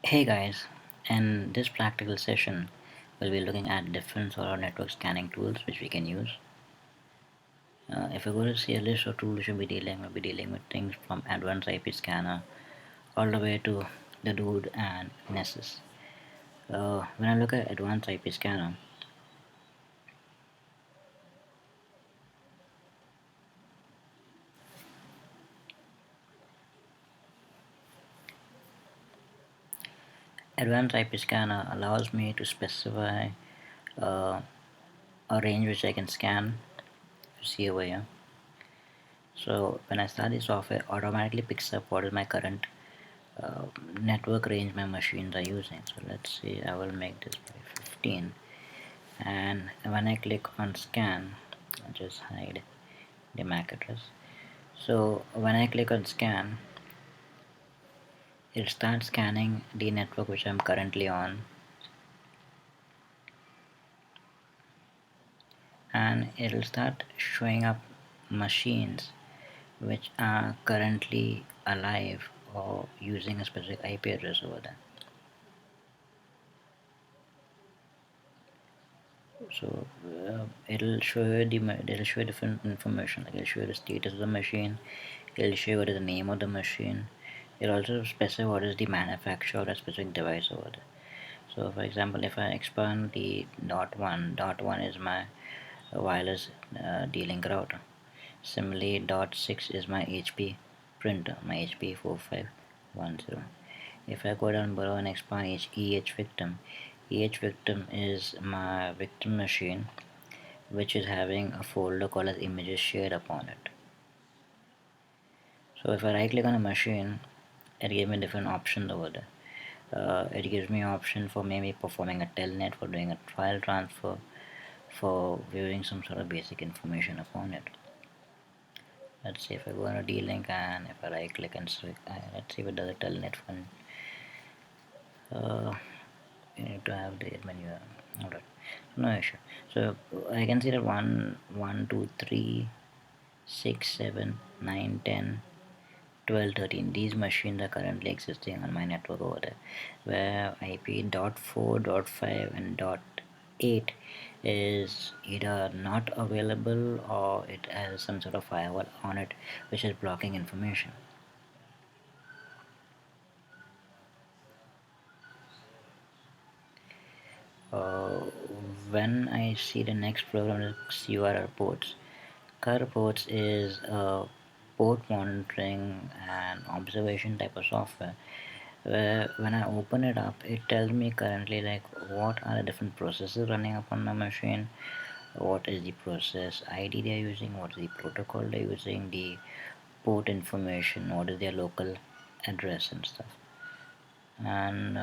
Hey guys, in this practical session, we'll be looking at different sort of network scanning tools which we can use. If we're going to see a list of tools we should be dealing, we'll be dealing with things from advanced IP scanner all the way to the Dude and Nessus. When I look at advanced IP scanner, advanced IP scanner allows me to specify uh, a range which I can scan. You see over here. So when I start the software, automatically picks up what is my current uh, network range my machines are using. So let's see, I will make this by 15, and when I click on scan, I'll just hide the MAC address. So when I click on scan, it starts scanning the network which I'm currently on, and it'll start showing up machines which are currently alive or using a specific IP address over there. So it'll show you it'll show you different information, like it'll show you the status of the machine, it'll show you what is the name of the machine, it'll also specify what is the manufacturer of that specific device over there. So for example, if I expand the dot one is my wireless D-Link router. Similarly, dot 6 is my HP printer, my HP 4510. If I go down below and expand EH victim, EH victim is my victim machine, which is having a folder called as images shared upon it. So if I right click on a machine, it gives me different options over there. It gives me option for maybe performing a telnet, for doing a file transfer, for viewing some sort of basic information upon it. Let's see if I go on a D-Link, and if I right click and let's see if it does a telnet one. You need to have the menu. Alright, no issue. So I can see that 1 2 3 6 7 9 10 12 13, these machines are currently existing on my network over there, where IP dot 4 dot 5 and dot 8 is either not available or it has some sort of firewall on it which is blocking information. uh, when I see the next program is URL ports. CUR ports is a port monitoring and observation type of software, where when I open it up, it tells me currently like what are the different processes running upon my machine, what is the process ID they are using, what is the protocol they're using, the port information, what is their local address and stuff, and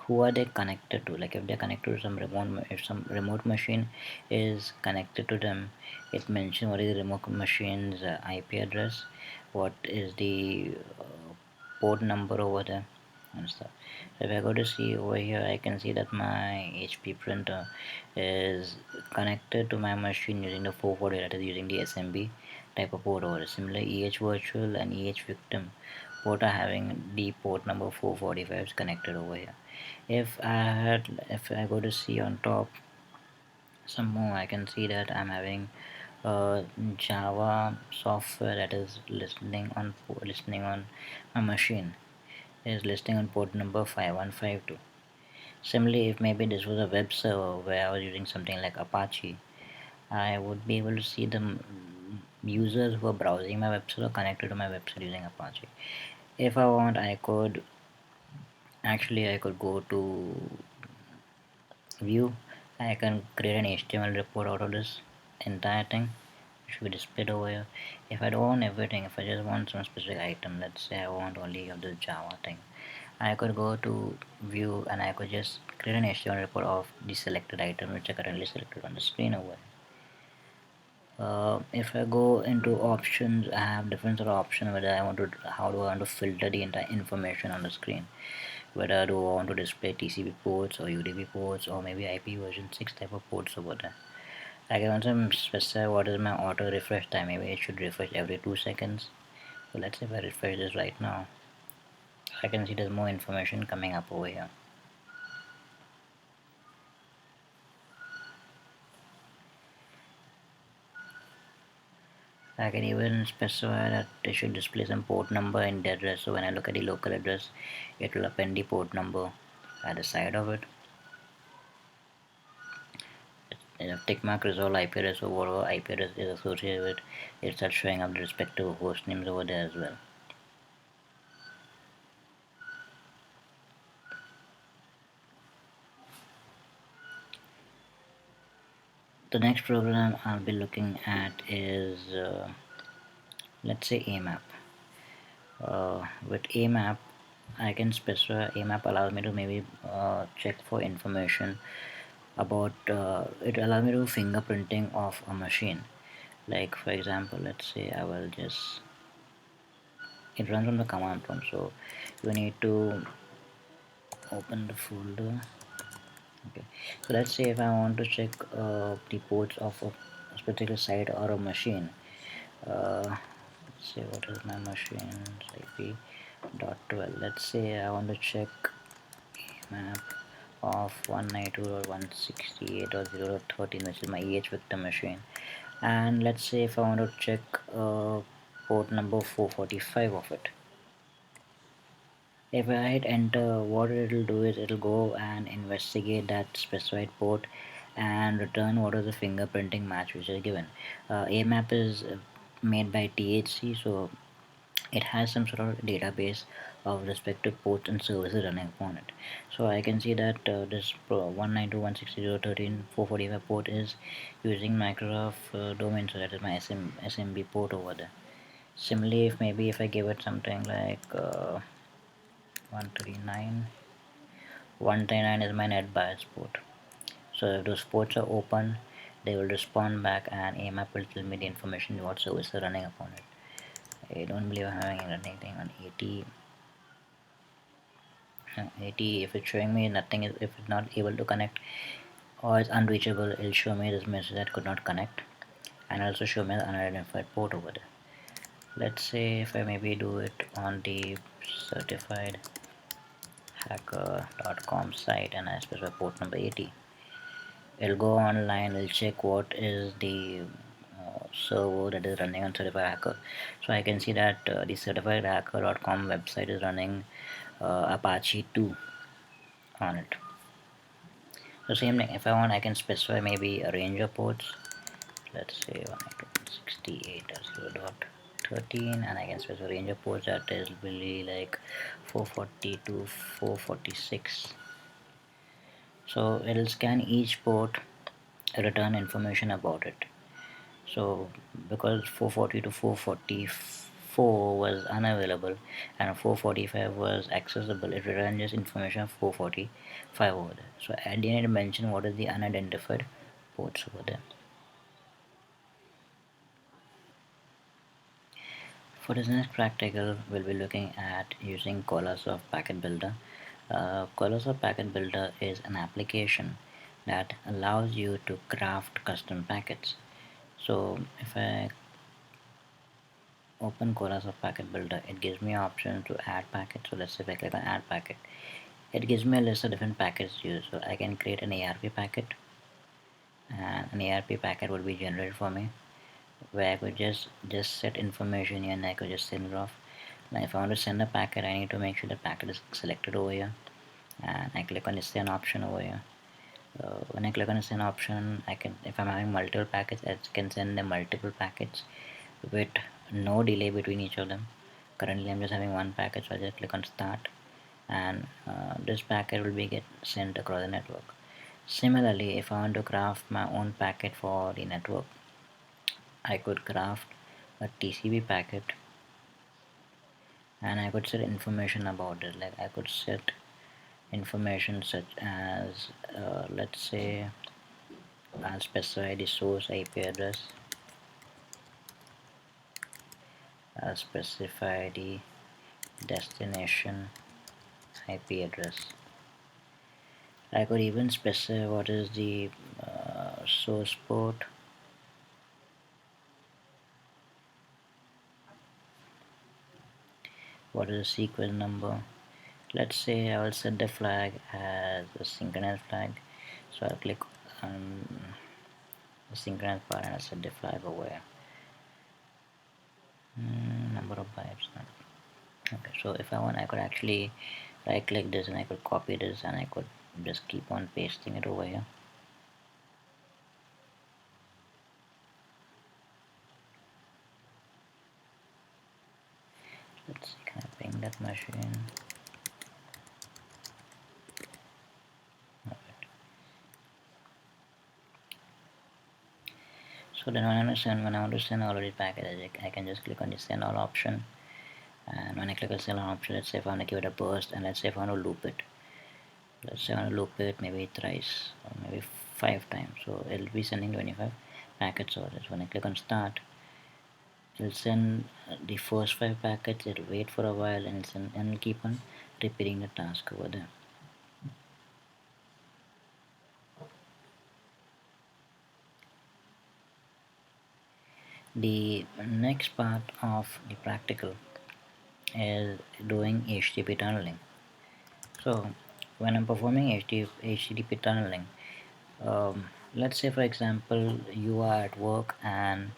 who are they connected to. Like if they're connected to some if some remote machine is connected to them, it mentions what is the remote machine's IP address, what is the port number over there and stuff. So if I go to see over here, I can see that my HP printer is connected to my machine using the 440, that is using the SMB type of port over there. Similarly, EH virtual and EH victim port are having the port number 445 is connected over here. If I go to see on top some more, I can see that I'm having Java software that is listening on my machine, is listing on port number 5152. Similarly, if maybe this was a web server where I was using something like Apache, I would be able to see the users who are browsing my web server connected to my website using Apache. If I want, I could go to view. I can create an HTML report out of this entire thing. It should be displayed over here. If I don't want everything, if I just want some specific item, let's say I want only of this Java thing, I could go to view and I could just create an HTML report of the selected item which are currently selected on the screen over here. If I go into options, I have different sort of options whether how do I want to filter the entire information on the screen, whether do I want to display TCP ports or UDP ports or maybe IP version 6 type of ports over there. I can also specify what is my auto refresh time. Maybe it should refresh every 2 seconds. So let's say if I refresh this right now, I can see there's more information coming up over here. I can even specify that they should display some port number in the address, so when I look at the local address it will append the port number at the side of it. Tick mark resolve IP address, or whatever IP address is associated with it starts showing up the respective host names over there as well. The next program I'll be looking at is let's say AMAP. With AMAP I can specify, AMAP allows me to maybe check for information about it allows me to fingerprinting of a machine. Like for example, let's say I will just, it runs on the command prompt, so you need to open the folder. Okay, so let's say if I want to check the ports of a particular site or a machine, let's say what is my machine's IP dot 12. Let's say I want to check map of 192.168.0.13, which is my EH Victor machine, and let's say if I want to check port number 445 of it. If I hit enter, what it will do is it will go and investigate that specified port and return what is the fingerprinting match which is given. AMAP is made by THC, so it has some sort of database of respective ports and services running upon it. So I can see that this 192.168.0.13.445 port is using Microsoft domain, so that is my SMB port over there. Similarly, if maybe if I give it something like 139 is my net bias port. So if those ports are open, they will respond back and AMAP will tell me the information what service are running upon it. I don't believe I'm having anything on 80. 80, if it's showing me nothing, if it's not able to connect or it's unreachable, it'll show me this message that could not connect, and also show me the unidentified port over there. Let's say if I maybe do it on the certified hacker.com site and I specify port number 80, it'll go online, it'll check what is the server that is running on certified hacker. So I can see that the certified hacker.com website is running Apache 2 on it. The same thing, if I want I can specify maybe a range of ports. Let's say 192.168.0.13, and I can specify a range of ports that is really like 440 to 446. So it'll scan each port, return information about it. So because 440 to 444 was unavailable and 445 was accessible, it returned just information of 445 over there. So I didn't mention what is the unidentified ports over there. For this next practical, we'll be looking at using Coloursoft Packet Builder. Coloursoft Packet Builder is an application that allows you to craft custom packets. So if I open Coloursoft Packet Builder, it gives me option to add packets. So let's say if I click on add packet, it gives me a list of different packets used. So I can create an ARP packet, and an ARP packet will be generated for me, where I could just set information here and I could just send it off. Now if I want to send a packet, I need to make sure the packet is selected over here, and I click on the send option over here. When I click on the send option, I can, if I'm having multiple packets, I can send them multiple packets with no delay between each of them. Currently I'm just having one packet, so I just click on start, and this packet will be get sent across the network. Similarly, if I want to craft my own packet for the network, I could craft a TCP packet, and I could set information about it. Like I could set information such as let's say I'll specify the source IP address, I'll specify the destination IP address. I could even specify what is the source port, what is the sequence number, Let's say I will set the flag as a synchronous flag. So I'll click on the synchronous part and I'll set the flag over here. Number of bytes. Okay, so if I want, I could actually right click this and I could copy this and I could just keep on pasting it over here. Let's see, can I ping that machine? So then when I want to send all of these packages, I can just click on the send all option, and when I click on send all option, let's say if I want to give it a burst, and let's say if I want to loop it, let's say I want to loop it maybe thrice or maybe 5 times, so it'll be sending 25 packets over this. When I click on start, it'll send the first 5 packets, it'll wait for a while, and it'll keep on repeating the task over there. The next part of the practical is doing HTTP tunneling. So when I'm performing HTTP tunneling, let's say for example you are at work and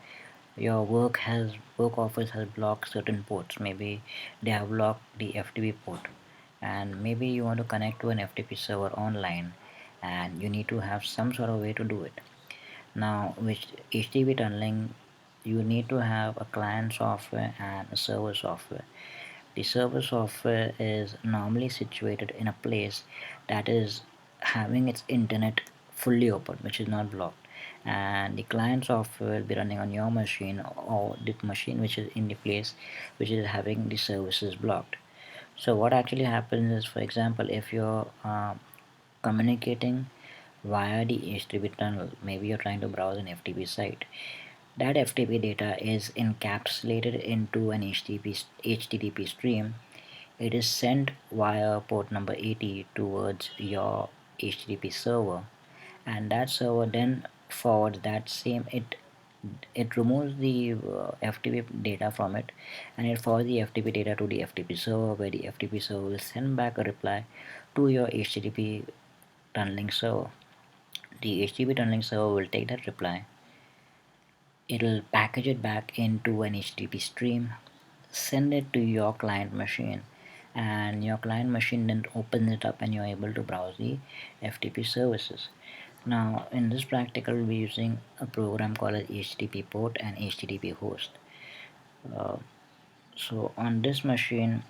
your work office has blocked certain ports. Maybe they have blocked the FTP port, and maybe you want to connect to an FTP server online, and you need to have some sort of way to do it. Now with HTTP tunneling, you need to have a client software and a server software. The server software is normally situated in a place that is having its internet fully open, which is not blocked, and the client software will be running on your machine or the machine which is in the place which is having the services blocked. So what actually happens is, for example, if you're communicating via the HTTP tunnel, maybe you're trying to browse an FTP site, that FTP data is encapsulated into an HTTP stream. It is sent via port number 80 towards your HTTP server, and that server then forwards that same it removes the FTP data from it, and it forwards the FTP data to the FTP server, where the FTP server will send back a reply to your HTTP tunneling server. The HTTP tunneling server will take that reply, it'll package it back into an HTTP stream, send it to your client machine, and your client machine then opens it up and you're able to browse the FTP services. Now in this practical we'll be using a program called as HTTP port and HTTP host. uh, so on this machine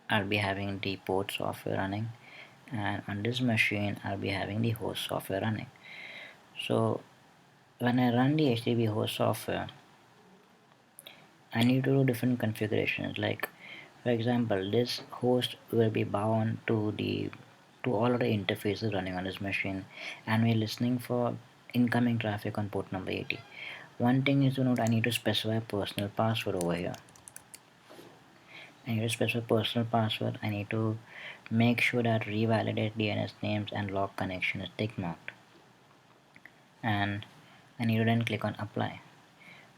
I'll be having the port software running, and on this machine I'll be having the host software running. So when I run the HTTP host software, I need to do different configurations. Like for example, this host will be bound to all of the interfaces running on this machine, and we're listening for incoming traffic on port number 80. One thing is to note, I need to specify personal password over here. I need to specify personal password. I need to make sure that revalidate DNS names and log connection is tick marked, and I need to then click on apply.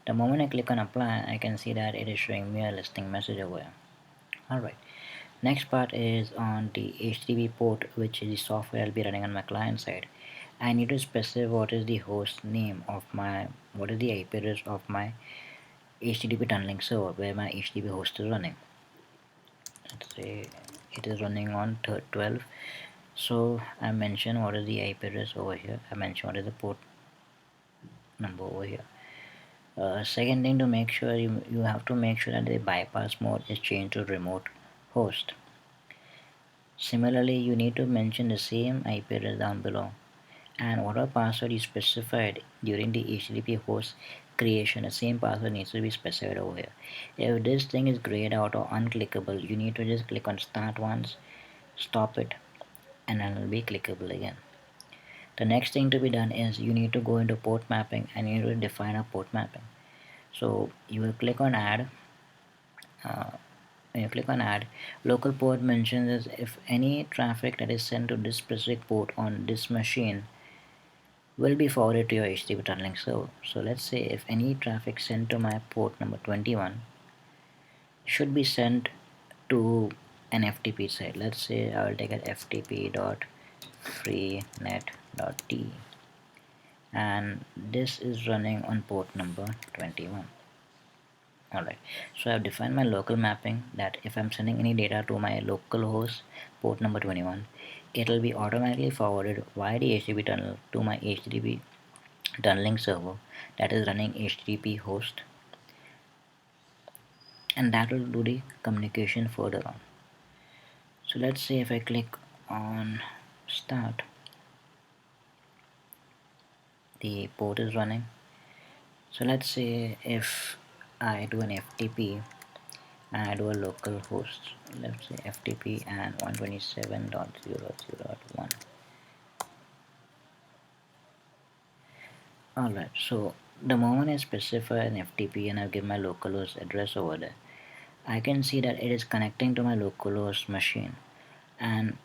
The moment I click on apply, I can see that it is showing me a listing message over here. Alright, next part is on the HTTP port, which is the software I'll be running on my client side. I need to specify what is the host name of what is the IP address of my HTTP tunneling server where my HTTP host is running. Let's say it is running on 12. So I mention what is the IP address over here. I mention what is the port number over here. Second thing to make sure, you have to make sure that the bypass mode is changed to remote host. Similarly, you need to mention the same IP address down below, and whatever password you specified during the HTTP host creation, the same password needs to be specified over here. If this thing is grayed out or unclickable, you need to just click on start once, stop it, and then it will be clickable again. The next thing to be done is you need to go into port mapping and you need to define a port mapping. So you will click on add. When you click on add, local port mentions is if any traffic that is sent to this specific port on this machine will be forwarded to your HTTP tunneling server. So let's say if any traffic sent to my port number 21 should be sent to an FTP site. Let's say I will take an ftp.freenet.t, and this is running on port number 21. Alright, so I've defined my local mapping that if I'm sending any data to my local host port number 21, it'll be automatically forwarded via the HTTP tunnel to my HTTP tunneling server that is running HTTP host, and that will do the communication further on. So let's say if I click on start, the port is running. So let's say if I do an FTP and I do a local host, let's say FTP and 127.0.0.1. Alright, so the moment I specify an FTP and I give my localhost address over there, I can see that it is connecting to my localhost machine, and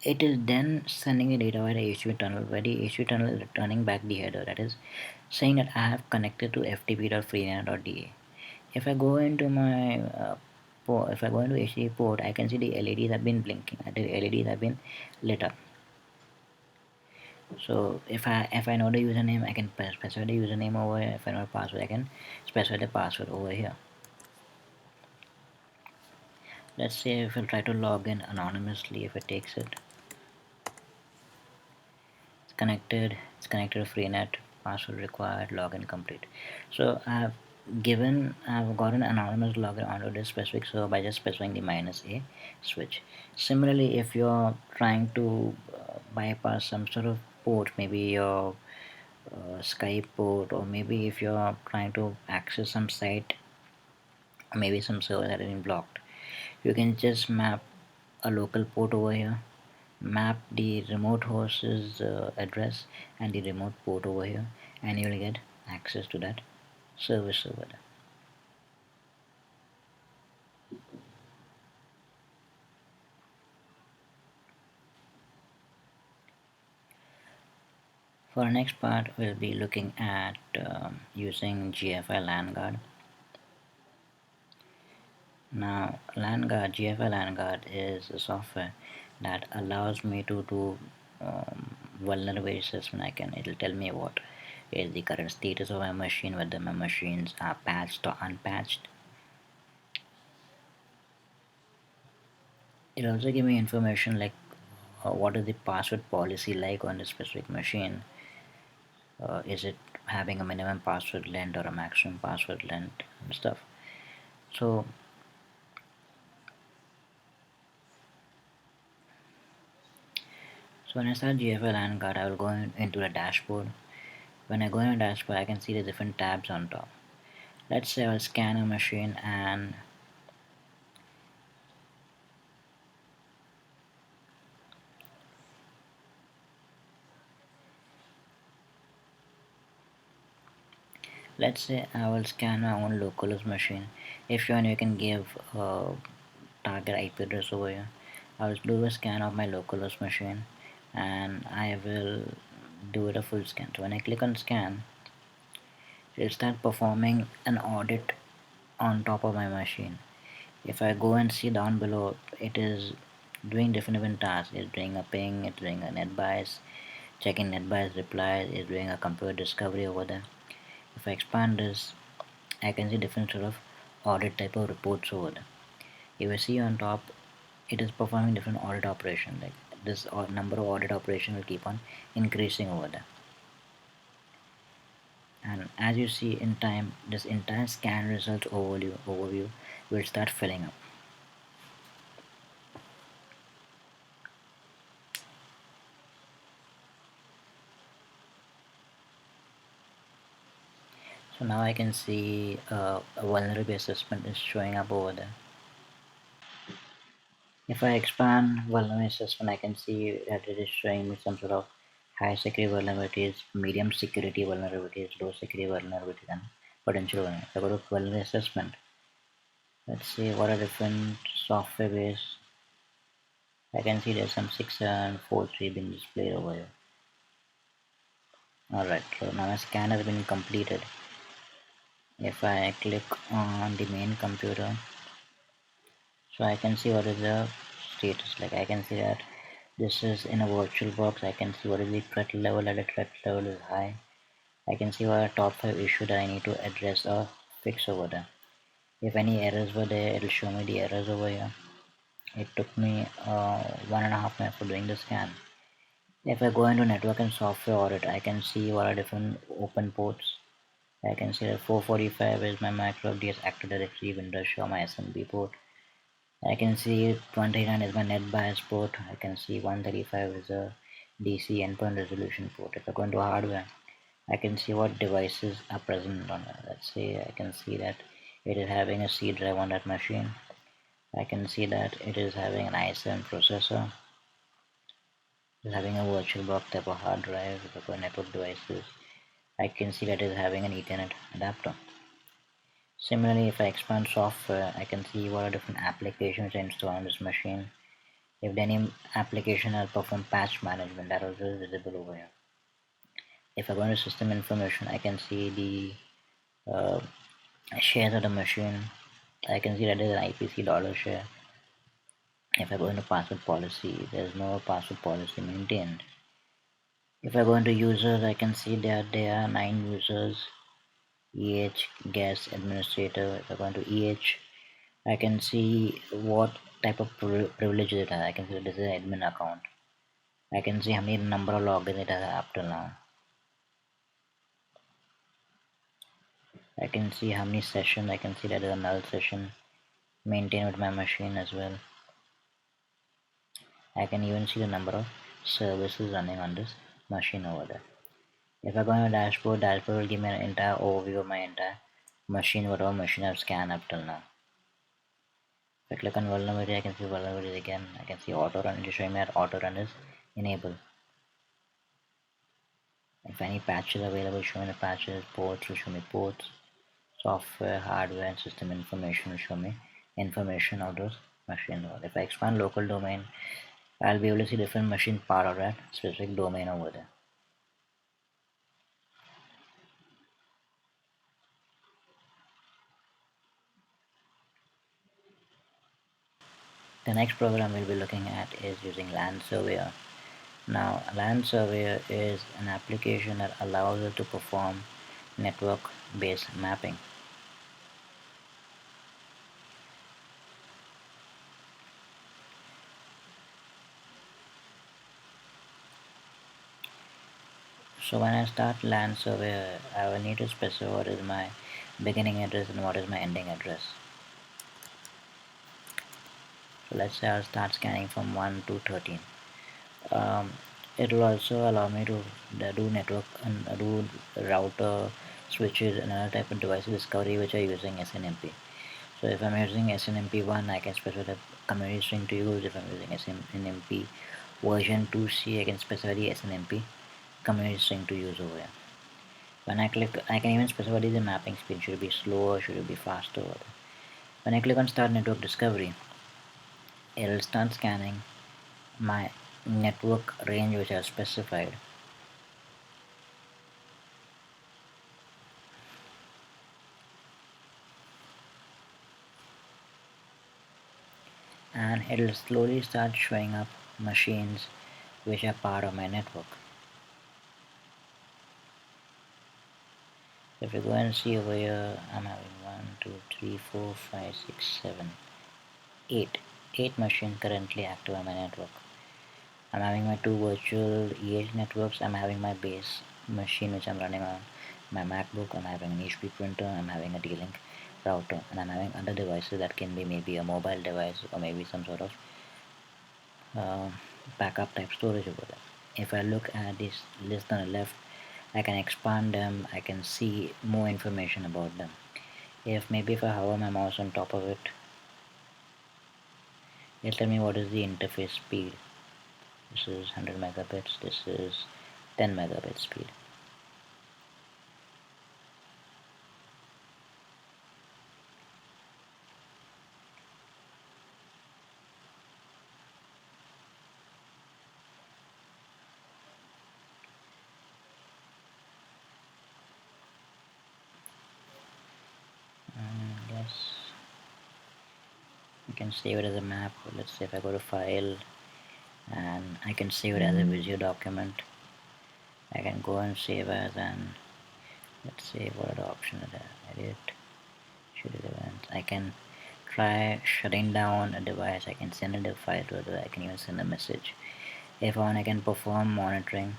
it is then sending the data via the HTTP tunnel, where the HTTP tunnel is returning back the header that is saying that I have connected to ftp.freenet.da. If I go into my port, if I go into HTTP port, I can see the LEDs have been blinking, the LEDs have been lit up. So if I know the username, I can specify the username over here. If I know the password, I can specify the password over here. Let's say if I try to log in anonymously, if it takes it, it's connected to freenet, password required, login complete. So I've got an anonymous login onto this specific server by just specifying the -a switch. Similarly, if you're trying to bypass some sort of port, maybe your Skype port, or maybe if you're trying to access some site, maybe some server that has been blocked, you can just map a local port over here, map the remote host's address and the remote port over here, and you'll get access to that service over there. For our next part, we'll be looking at using GFI LAN guard. Now, GFI LAN guard is a software that allows me to do vulnerability assessment. It'll tell me what is the current status of my machine, whether my machines are patched or unpatched. It'll also give me information like what is the password policy like on this specific machine. Is it having a minimum password length or a maximum password length and stuff. So when I start GFL LAN guard, I will go into the dashboard. When I go in the dashboard, I can see the different tabs on top. Let's say I'll scan a machine, and let's say I will scan my own localhost machine. If you want, you can give target IP address over here. I'll do a scan of my localhost machine, and I will do it a full scan. So when I click on scan, it'll start performing an audit on top of my machine. If I go and see down below, it is doing different tasks. It's doing a ping, it's doing a net bias, checking net bias replies, it's doing a computer discovery over there. If I expand this, I can see different sort of audit type of reports over there. If you see on top, it is performing different audit operation. Like this number of audit operation will keep on increasing over there. And as you see in time, this entire scan results overview will start filling up. So now I can see a vulnerability assessment is showing up over there. If I expand vulnerability assessment, I can see that it is showing me some sort of high security vulnerabilities, medium security vulnerabilities, low security vulnerabilities, and potential vulnerabilities. If I go to vulnerability assessment, let's see what are different software based. I can see there's some 6 and 4.3 being displayed over here. Alright, so now my scan has been completed. If I click on the main computer, So I can see what is the status. Like I can see that this is in a virtual box. I can see what is the threat level, that the threat level is high. I can see what are top 5 issue that I need to address or fix over there. If any errors were there, it'll show me the errors over here. It took me 1.5 minutes for doing the scan. If I go into network and software audit, I can see what are different open ports. I can see that 445 is my Microsoft DS Active Directory Windows Show, my SMB port. I can see 139 is my NetBIOS port. I can see 135 is a DC endpoint resolution port. If I go into hardware, I can see what devices are present on it. Let's say I can see that it is having a C drive on that machine. I can see that it is having an i7 processor. It is having a virtual box type of hard drive. If I go network devices, I can see that it is having an Ethernet adapter. Similarly, if I expand software, I can see what are different applications installed on this machine. If any application has performed patch management, that also is visible over here. If I go into system information, I can see the shares of the machine. I can see that there is an IPC dollar share. If I go into password policy, there is no password policy maintained. If I go into users, I can see that there are 9 users. EH guest administrator. If I go into EH, I can see what type of privileges it has. I can see this is an admin account. I can see how many number of logins it has up till now. I can see how many sessions. I can see that there is a null session maintained with my machine as well. I can even see the number of services running on this machine over there. If I go on a dashboard, dashboard will give me an entire overview of my entire machine, whatever machine I've scanned up till now. If I click on vulnerability, I can see vulnerability again. I can see auto run. It is showing me that auto run is enabled. If any patches available, show me the patches. Ports will show me ports. Software, hardware, and system information will show me information of those machines. If I expand local domain, I'll be able to see different machine part of that specific domain over there. The next program we'll be looking at is using Land Surveyor. Now, Land Surveyor is an application that allows us to perform network-based mapping. So when I start Land Surveyor, I will need to specify what is my beginning address and what is my ending address. So let's say I'll start scanning from 1 to 13. um, it will also allow me to do network and do router switches and other type of device discovery which are using SNMP. So if I'm using SNMP1, I can specify the community string to use. If I'm using SNMP version 2C, I can specify the SNMP community string to use over here. When I click, I can even specify the mapping speed. Should it be slower, should it be faster? When I click on start network discovery, it will start scanning my network range which I have specified. And it'll slowly start showing up machines which are part of my network. If you go and see over here, I'm having 1, 2, 3, 4, 5, 6, 7, 8 machines currently active on my network. I'm having my 2 virtual EH networks. I'm having my base machine which I'm running on my MacBook. I'm having an HP printer. I'm having a D-Link router, and I'm having other devices that can be maybe a mobile device or maybe some sort of uh, backup type storage over there. If I look at this list on the left, I can expand them. I can see more information about them. If I hover my mouse on top of it, it'll tell me what is the interface speed. This is 100 megabits. This is 10 megabit speed. Yes. can save it as a map. Let's say if I go to file and I can save it as a visual document. I can go and save as, and let's say what are the options are there. Edit, schedule events. I can try shutting down a device. I can send a file to it. I can even send a message. If I want, I can perform monitoring.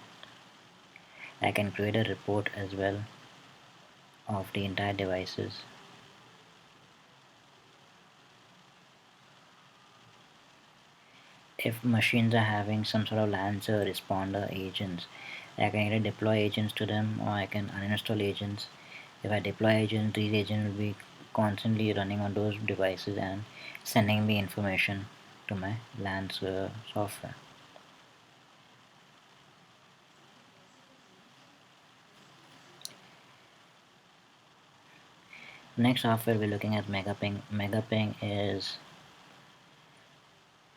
I can create a report as well of the entire devices. If machines are having some sort of Lancer responder agents, I can either deploy agents to them or I can uninstall agents. If I deploy agents, these agents will be constantly running on those devices and sending me information to my Lancer software. Next software we're looking at Megaping. Megaping is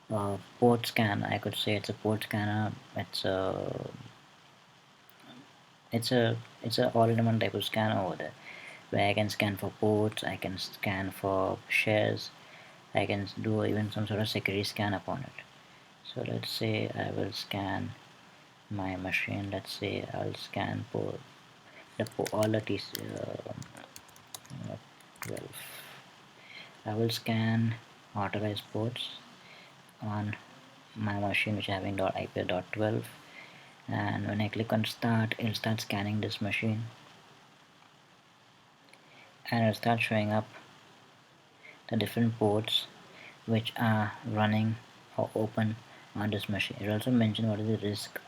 a port scan. I could say it's a port scanner. It's a all-in-one type of scanner over there, where I can scan for ports, I can scan for shares, I can do even some sort of security scan upon it. So let's say I will scan my machine. Let's say I'll scan for all the uh, 12. I will scan authorized ports on my machine which is having .ip.12, and when I click on start, it'll start scanning this machine and it'll start showing up the different ports which are running or open on this machine. It also mentions what is the risk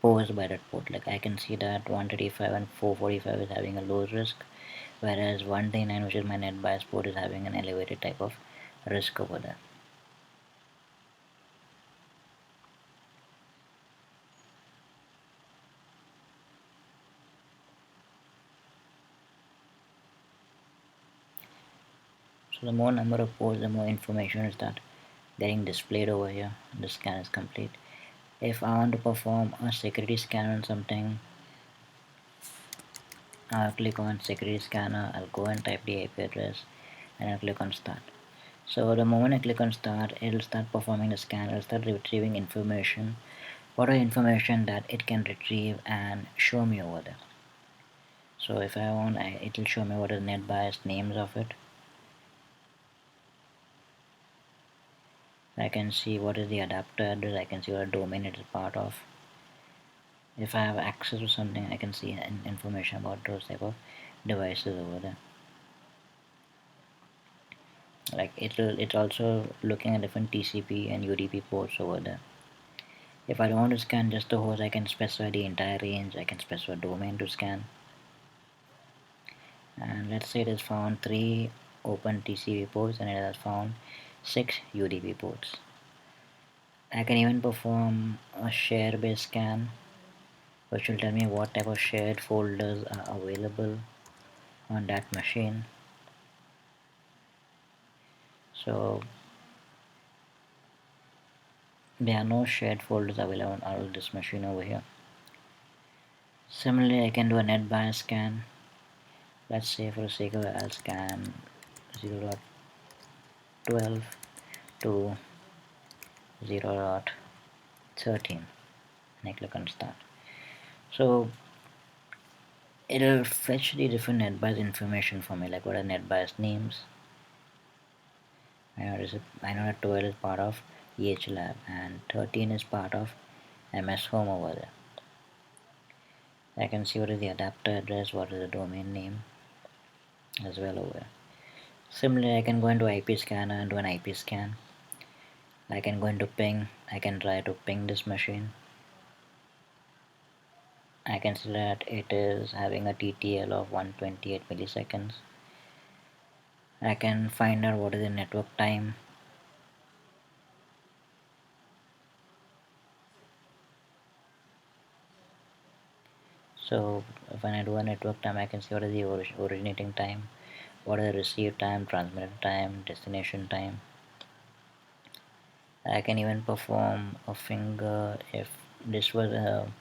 posed by that port. Like I can see that 135 and 445 is having a low risk, whereas 139, which is my net bias port, is having an elevated type of risk over there. So the more number of ports, the more information is that getting displayed over here. The scan is complete. If I want to perform a security scan on something, I'll click on security scanner, I'll go and type the IP address and I'll click on start. So the moment I click on start, it'll start performing the scan, it'll start retrieving information, whatever information that it can retrieve and show me over there. So if I want, it'll show me what is net bias names of it. I can see what is the adapter address, I can see what domain it is part of. If I have access to something, I can see information about those type of devices over there. Like it's also looking at different TCP and UDP ports over there. If I don't want to scan just the host, I can specify the entire range, I can specify domain to scan. And let's say it has found 3 open TCP ports and it has found 6 UDP ports. I can even perform a share based scan, which will tell me what type of shared folders are available on that machine. So there are no shared folders available on this machine over here. Similarly, I can do a net bias scan. Let's say for the sake of it, I'll scan 0.12 to 0.13 and I click on start. So it'll fetch the different net bias information for me, like what are net bias names. I know that 12 is part of EH lab and 13 is part of MS home over there. I can see what is the adapter address, what is the domain name as well over there. Similarly, I can go into IP scanner and do an IP scan. I can go into ping, I can try to ping this machine. I can see that it is having a TTL of 128 milliseconds. I can find out what is the network time. So when I do a network time, I can see what is the originating time, what is the receive time, transmitted time, destination time. I can even perform a finger if this was a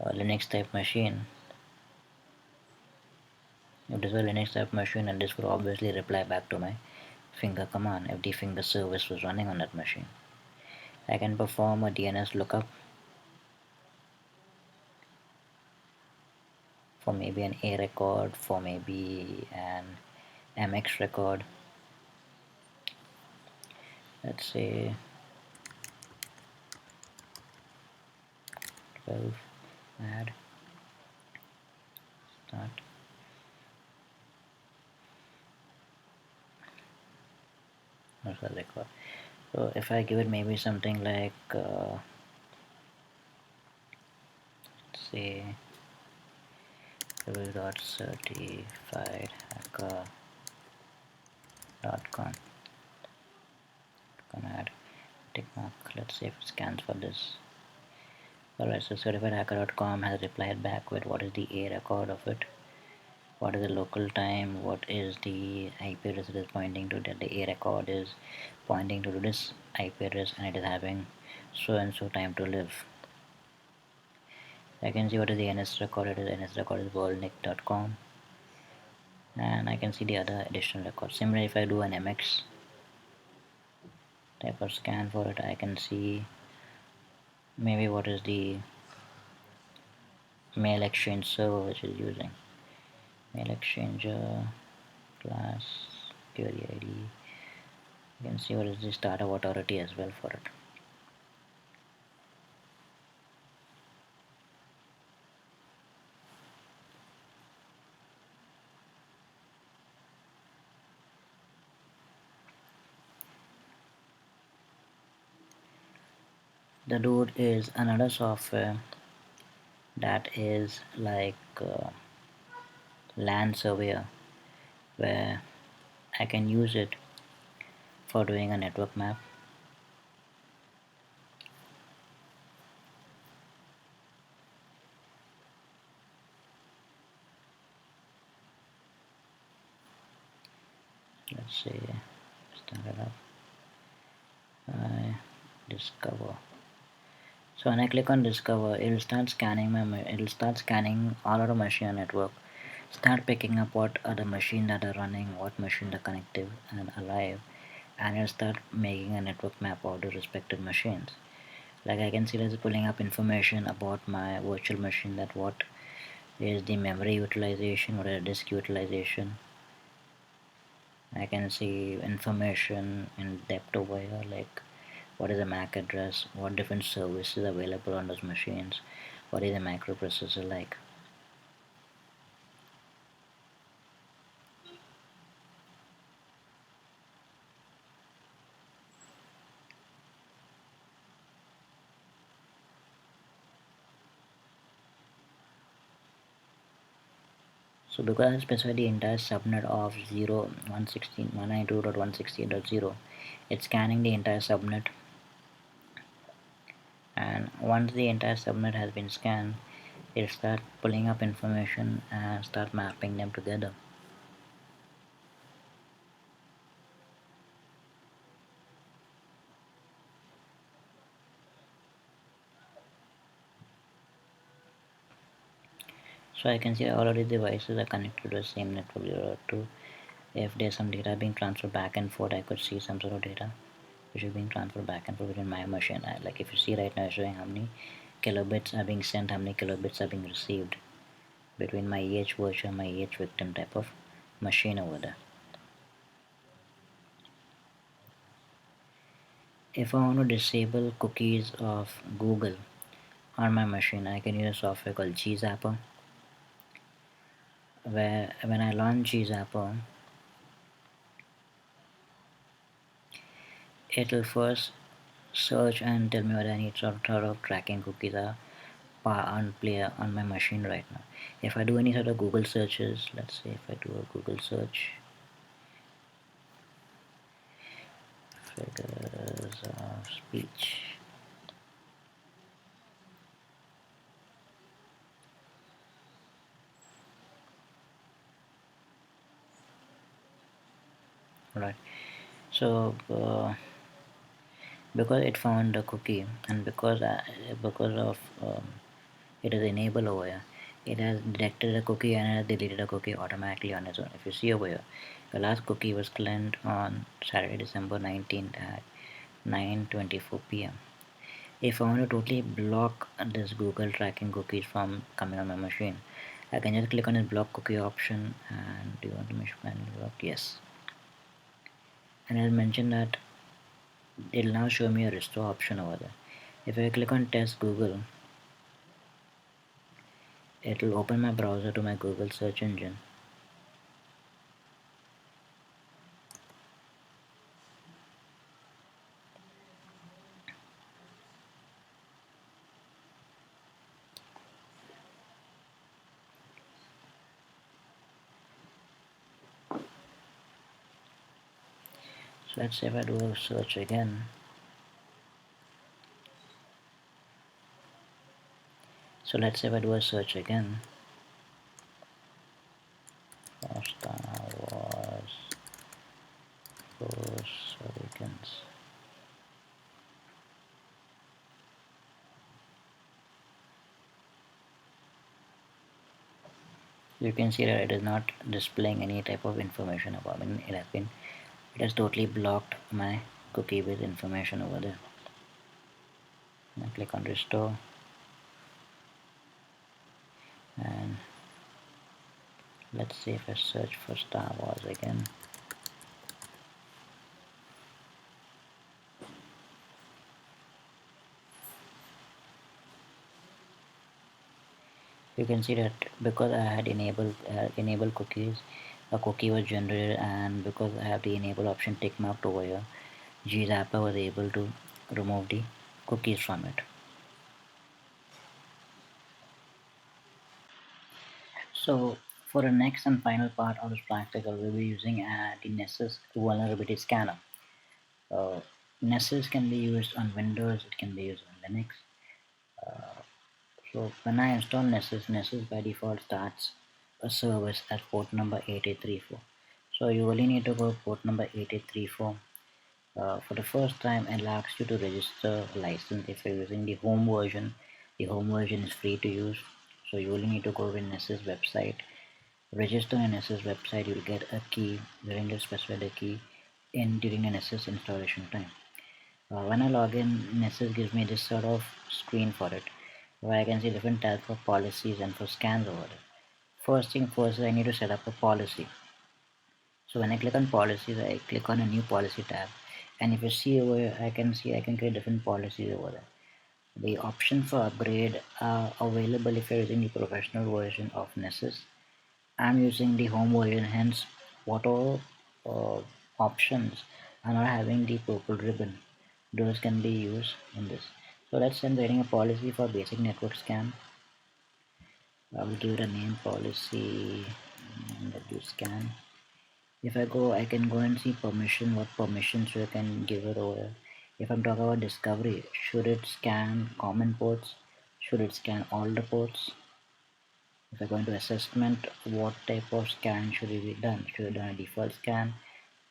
Linux type machine. If this was a Linux type machine, and this would obviously reply back to my finger command if the finger service was running on that machine. I can perform a DNS lookup for maybe an A record, for maybe an MX record. Let's say 12, add, start. What's the record? So if I give it maybe something like say www.certifiedhacker.com, can add tick mark. Let's see if it scans for this. Alright, so certifiedhacker.com has replied back with what is the A record of it, what is the local time, what is the IP address it is pointing to, that the A record is pointing to this IP address and it is having so and so time to live. I can see what is the NS record, it is NS record is worldnick.com, and I can see the other additional records. Similarly, if I do an MX type of scan for it, I can see maybe what is the mail exchange server which is using. Mail exchanger class query ID. You can see what is the startup authority as well for it. The root is another software that is like land surveyor, where I can use it for doing a network map. Let's say start it up. I discover. So when I click on discover, it'll start scanning all of the machine network, start picking up what other machines that are running, what machines are connected and alive, and it'll start making a network map of the respective machines. Like I can see it's pulling up information about my virtual machine, that what is the memory utilization, what is the disk utilization. I can see information in depth over here, like what is the MAC address, what different services available on those machines, what is the microprocessor like. So because I specify the entire subnet of 0.116.192.168.0, it's scanning the entire subnet, and once the entire subnet has been scanned, it'll start pulling up information and start mapping them together. So I can see all of the devices are connected to the same network 0.2. If there's some data being transferred back and forth, I could see some sort of data which is being transferred back and forth within my machine. Like if you see right now, it's showing how many kilobits are being sent, how many kilobits are being received between my EH virtual and my EH victim type of machine over there. If I want to disable cookies of Google on my machine, I can use a software called GZapper, where when I launch GZapper, it'll first search and tell me whether I need sort of tracking cookies are on play on my machine right now. If I do any sort of Google searches, let's say if I do a Google search, figures of speech, right? So because it found a cookie, and because of it is enabled over here, it has detected a cookie and has deleted a cookie automatically on its own. If you see over here, the last cookie was cleansed on Saturday, December 19th at 9:24 p.m. If I want to totally block this Google tracking cookies from coming on my machine, I can just click on this block cookie option. And do you want to make manually block? Yes. And I'll mention that it'll now show me a restore option over there. If I click on test Google, it'll open my browser to my Google search engine. So let's say if I do a search again. So let's say if I do a search again. Star Wars Force Awakens. You can see that it is not displaying any type of information about me. It has totally blocked my cookie with information over there. I click on restore, and let's see if I search for Star Wars again. You can see that because I had enabled cookies, a cookie was generated, and because I have the enable option tick marked over here, Zapper was able to remove the cookies from it. So for the next and final part of this practical, we'll be using the Nessus vulnerability scanner. Uh, Nessus can be used on Windows, it can be used on Linux. So when I install Nessus, Nessus by default starts a service at port number 8834. So you only need to go port number 8834. For the first time, it asks you to register a license. If you're using the home version is free to use. So you only need to go to Nessus website, register in Nessus website. You'll get a key. You can just specify the key in during the Nessus installation time. When I log in, Nessus gives me this sort of screen for it, where I can see different tabs for policies and for scans over there. First thing first is I need to set up a policy. So when I click on policies, I click on a new policy tab, and if you see over here, I can see I can create different policies over there. The options for upgrade are available if you're using the professional version of Nessus. I'm using the home version, hence auto uh, options are not having the purple ribbon. Those can be used in this. So let's say I'm creating a policy for basic network scan. I will give it a name policy W scan. If I go, I can go and see permission, what permissions you can give it over. If I'm talking about discovery, should it scan common ports? Should it scan all the ports? If I go into assessment, what type of scan should it be done? Should it be done a default scan?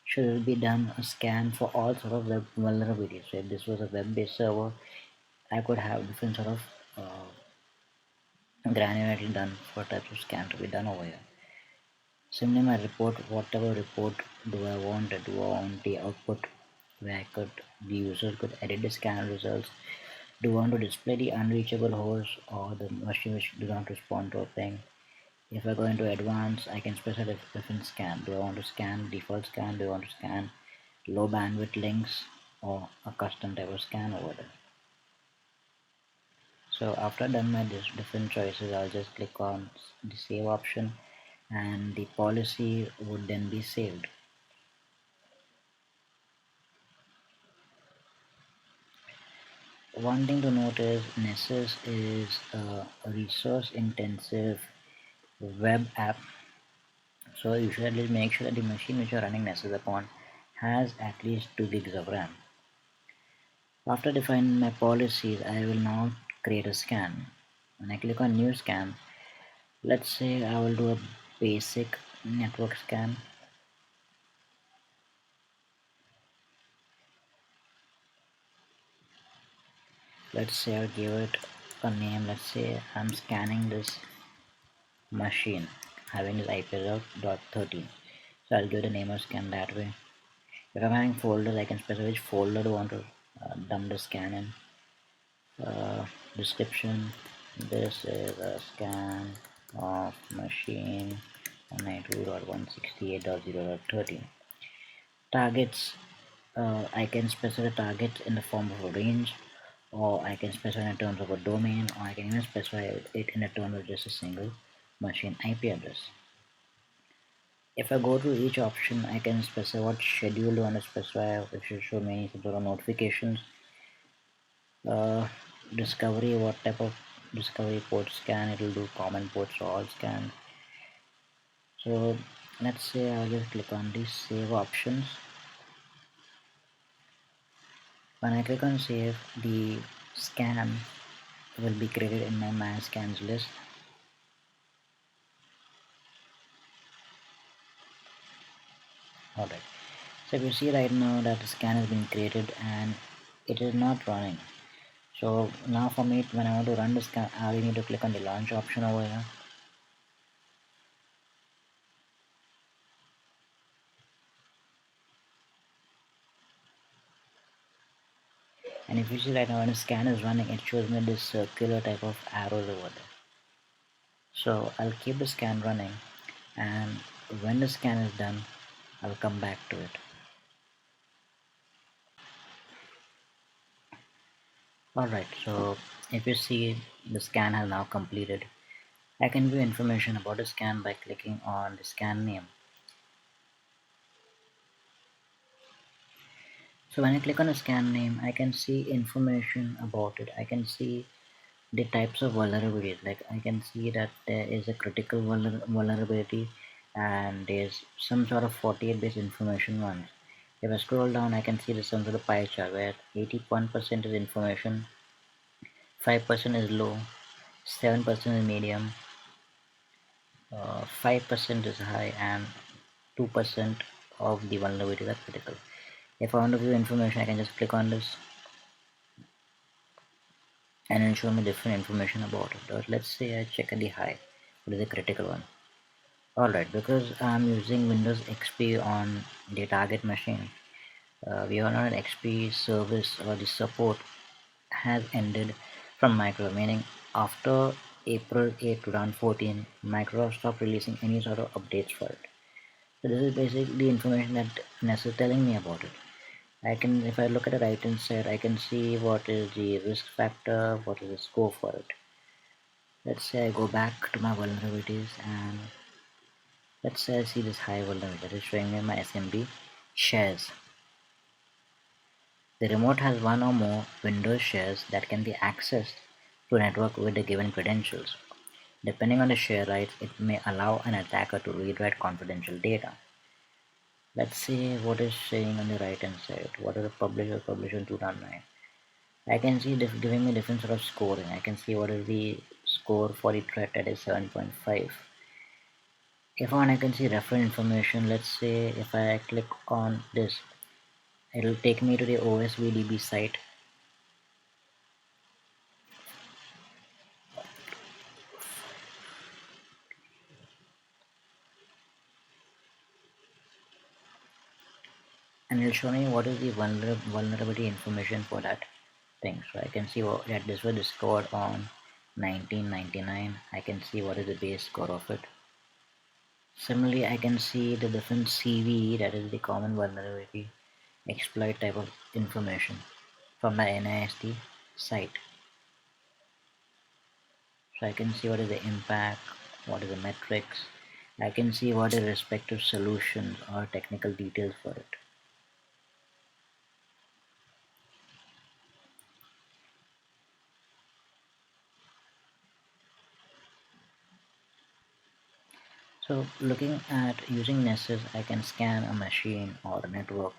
Should it be done a scan for all sort of web vulnerabilities? So if this was a web-based server, I could have different sort of granularity done for types of scan to be done over here. Similarly, my report, whatever report do I want? Do I want the output where the user could edit the scan results? Do I want to display the unreachable host or the machine which do not respond to a ping? If I go into advanced, I can specify a different scan. Do I want to scan default scan? Do I want to scan low bandwidth links or a custom type of scan over there? So after I've done my different choices, I'll just click on the save option, and the policy would then be saved. One thing to note is Nessus is a resource intensive web app, so you should at least make sure that the machine which you're running Nessus upon has at least 2 gigs of RAM. After defining my policies, I will now create a scan. When I click on new scan, let's say I will do a basic network scan. Let's say I'll give it a name. Let's say I'm scanning this machine having this IP address dot 13. So I'll give the name of scan that way. If I'm having folders, I can specify which folder I want to dump the scan in. Description: this is a scan of machine 192.168.0.13. Targets: I can specify targets in the form of a range, or I can specify in terms of a domain, or I can even specify it in a terms of just a single machine IP address. If I go to each option, I can specify what schedule I want to specify. It should show me some sort of notifications. uh, Discovery: what type of discovery port scan it will do, common ports or all scan. So let's say I'll just click on these save options. When I click on save, the scan will be created in my scans list. Alright, so if you see right now that the scan has been created and it is not running. So now for me, when I want to run the scan, I only need to click on the launch option over here. And if you see right now when the scan is running, it shows me this circular type of arrows over there. So I'll keep the scan running, and when the scan is done, I'll come back to it. Alright, so if you see the scan has now completed, I can view information about the scan by clicking on the scan name. So when I click on the scan name, I can see information about it. I can see the types of vulnerabilities. Like I can see that there is a critical vulnerability, and there's some sort of 48 base information ones. If I scroll down, I can see there's some sort of pie chart where 81% is information, 5% is low, 7% is medium, 5% is high, and 2% of the vulnerabilities are critical. If I want to view information, I can just click on this and it'll show me different information about it. Or let's say I check at the high, what is the critical one. Alright, because I'm using Windows XP on the target machine, we all know that XP service or the support has ended from Microsoft, meaning after April 8, 2014, Microsoft stopped releasing any sort of updates for it. So this is basically the information that NES is telling me about it. I can, if I look at the right hand side, I can see what is the risk factor, what is the score for it. Let's say I go back to my vulnerabilities, and let's say I see this high vulnerability that is showing me my SMB shares. The remote has one or more Windows shares that can be accessed to a network with the given credentials. Depending on the share rights, it may allow an attacker to read-write confidential data. Let's see what is saying on the right hand side. What is the publisher in 2009? I can see this giving me different sort of scoring. I can see what is the score for the threat, that is 7.5. If I want, I can see reference information. Let's say if I click on this, it'll take me to the OSVDB site. And it'll show me what is the vulnerability information for that thing. So I can see that this was discovered on 1999. I can see what is the base score of it. Similarly, I can see the different CVE, that is the common vulnerability exploit type of information from the NIST site. So I can see what is the impact, what is the metrics. I can see what is respective solutions or technical details for it. So looking at using Nessus, I can scan a machine or a network,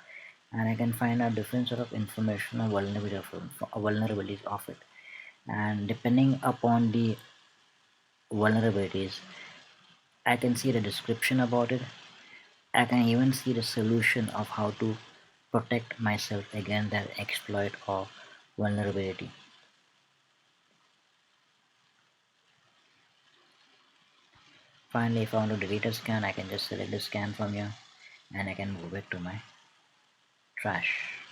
and I can find out different sort of information or vulnerabilities of it. And depending upon the vulnerabilities, I can see the description about it. I can even see the solution of how to protect myself against that exploit or vulnerability. Finally, if I want to delete a scan, I can just select the scan from here and I can move it to my trash.